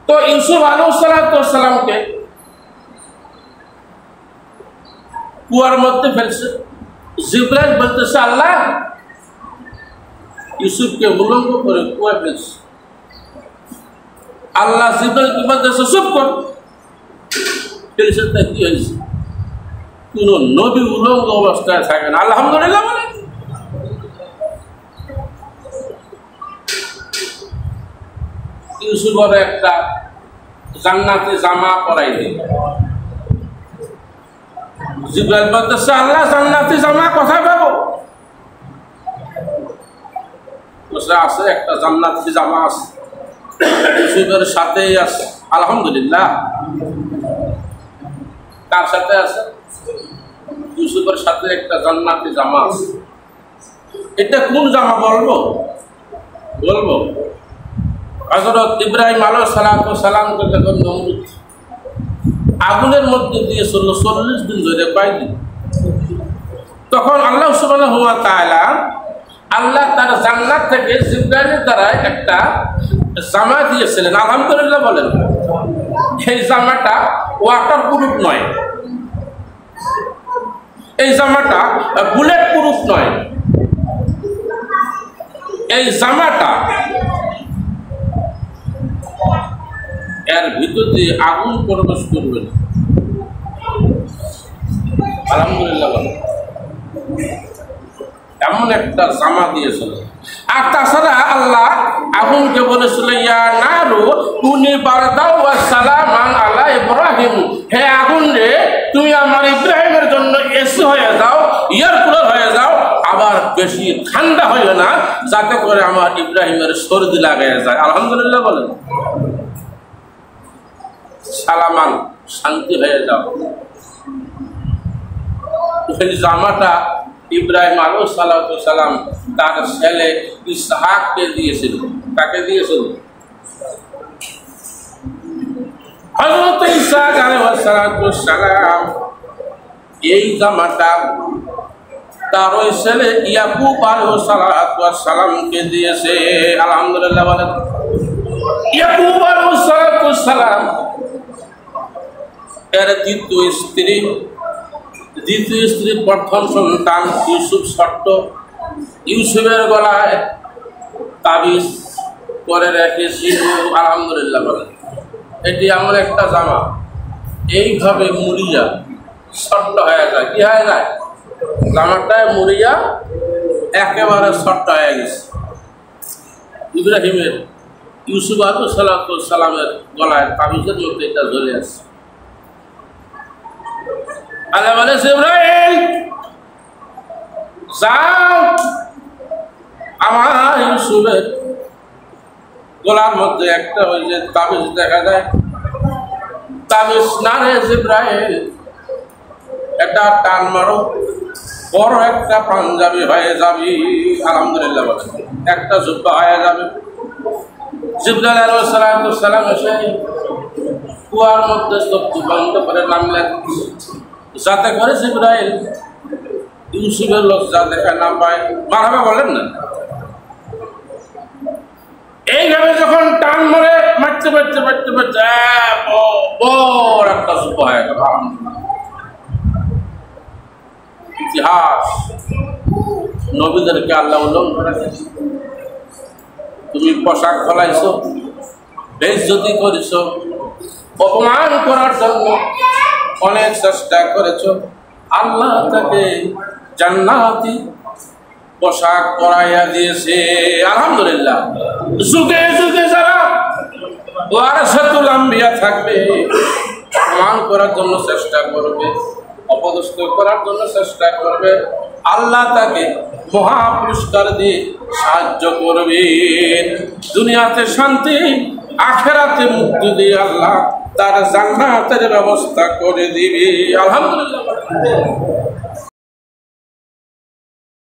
তো ইউসুফ আলাইহিস সালামকে কুয়ার মধ্যে ফেলছে। জিবরাইল বলতেছে আল্লাহ ইউসুফকে উলঙ্গ করে কুয়ায় ফেলছে। আল্লাহ জিবরাইলকে বলতেছে চুপ কর, ফেলছে তা কি হয়েছে? কোন নবী উলঙ্গ অবস্থায় থাকে না, আলহামদুলিল্লাহ বলে। ইউসুফের একটা জান্নাতি জামা পরাই দিল। জিবরাইল বলতেছে আল্লাহ জান্নাতি জামা কোথায় পাবো? বসে আছে একটা জান্নাতি জামা আছে, ইউসুফের সাথেই আছে, আলহামদুলিল্লাহ। কার সাথে আছে? ইউসুফের সাথে একটা জান্নাতি জামা আছে। এটা কোন জামা বলবো? বলবো হযরত ইব্রাহিম আলাইহিস সালামকে যখন নমরুদ আগুনের মধ্যে দিয়েছিল 40 দিন ধরে বাইরে, তখন আল্লাহ সুবহানাহু ওয়া তাআলা আল্লাহ তার জান্নাত থেকে জিবরাইলের দ্বারা একটা জামা দিয়েছিলেন, আলহামদুলিল্লাহ বলেন। এই জামাটা ওয়াটার প্রুফ নয়, এই জামাটা বুলেট প্রুফ নয়, এই জামাটা এর ভিতর দিয়ে আগুন প্রবেশ করবে না, আলহামদুলিল্লাহ বলেন। এমন একটা জামা দিয়েছিল। আর তাছাড়া আল্লাহ আগুনকে বলেছিল ইয়া নারু কুনি বারদাও ওয়া সালামান আলা ইব্রাহিম, হে আগুন রে তুমি আমার ইব্রাহিমের জন্য এসি হয়ে যাও, এয়ার কুলার হয়ে যাও, আবার বেশি ঠান্ডা হইও না, যাতে করে আমার ইব্রাহিমের সর্দি লাগে যায়, আলহামদুলিল্লাহ বলেন। সালামান শান্তি হয়ে যাও। ওই জামাটা ইব্রাহিম আলাইহিস সালাম তার ছেলে ইসহাককে দিয়েছিল। কাকে দিয়েছিল? হযরত ইসহাক আলাইহিস সালাম এই জামাটা তার ওই ছেলে ইয়াকুব আলাইহিস সালামকে দিয়েছে, আলহামদুলিল্লাহ বলেন। ইয়াকুব আলাইহিস সালাম এর দ্বিতীয় স্ত্রীর প্রথম সন্তান ইউসুফ ছোট্ট, ইউসুফের গলায় তাবিজ করে রেখেছি, আলহামদুলিল্লাহ বলেন। এটি এমন একটা জামা এইভাবে মুড়িয়া ছোট্ট হয়ে যায়। কি হয়ে যায়? জামাটায় মুড়িয়া একেবারে ছোট্ট হয়ে গেছে। ইব্রাহিমের ইউসুফ আলাইহিস সালামের গলায় তাবিজের মধ্যে এটা ঝুলে আছে। আল্লাহ বলে ইব্রাহিম যাও, আমার ইউসুফের গলার মধ্যে একটা ওই যে তাবিজ দেখা যায়, তাবিজ না রে ইব্রাহিম, একটা টান মারো, বড় একটা পাঞ্জাবি হয়ে যাবি, আলহামদুলিল্লাহ বলে। একটা জুব্বা হয়ে যাবে। জিবরাইল আলাইহিস সালাম এসে কুয়ার মধ্যে চক্ষু বন্ধ করে নামলেন, যাতে করে জিবরাইল ইউসুফের লজ্জা দেখা না পায়, মারহাবা বলেন না। এইভাবে যখন টান মারে মারতে মারতে মারতে মারতে বড় একটা জুব্বা হয়ে গেল। ইতিহাস নবীদেরকে আল্লাহ উল্লেখ করেছে। তুমি পোশাক ফলাইছো, বেইজ্জতি করেছো, অপমান করার জন্য অনেক চেষ্টা করেছো, আল্লাহ তাকে জান্নাতি পোশাক পরাইয়া দিয়েছে, আলহামদুলিল্লাহ। যুগে যুগে যারা ওয়ারাসাতুল আম্বিয়া থাকবে, অপমান করার জন্য চেষ্টা করবে, অপদস্থ করার জন্য চেষ্টা করবে, আল্লাহ তাকে মহা পুরস্কার দিয়ে সাহায্য করবেন। দুনিয়াতে শান্তি, আখিরাতে মুক্তি দিয়ে আল্লাহ তার জান্নাতের ব্যবস্থা করে দিবে, আলহামদুলিল্লাহ।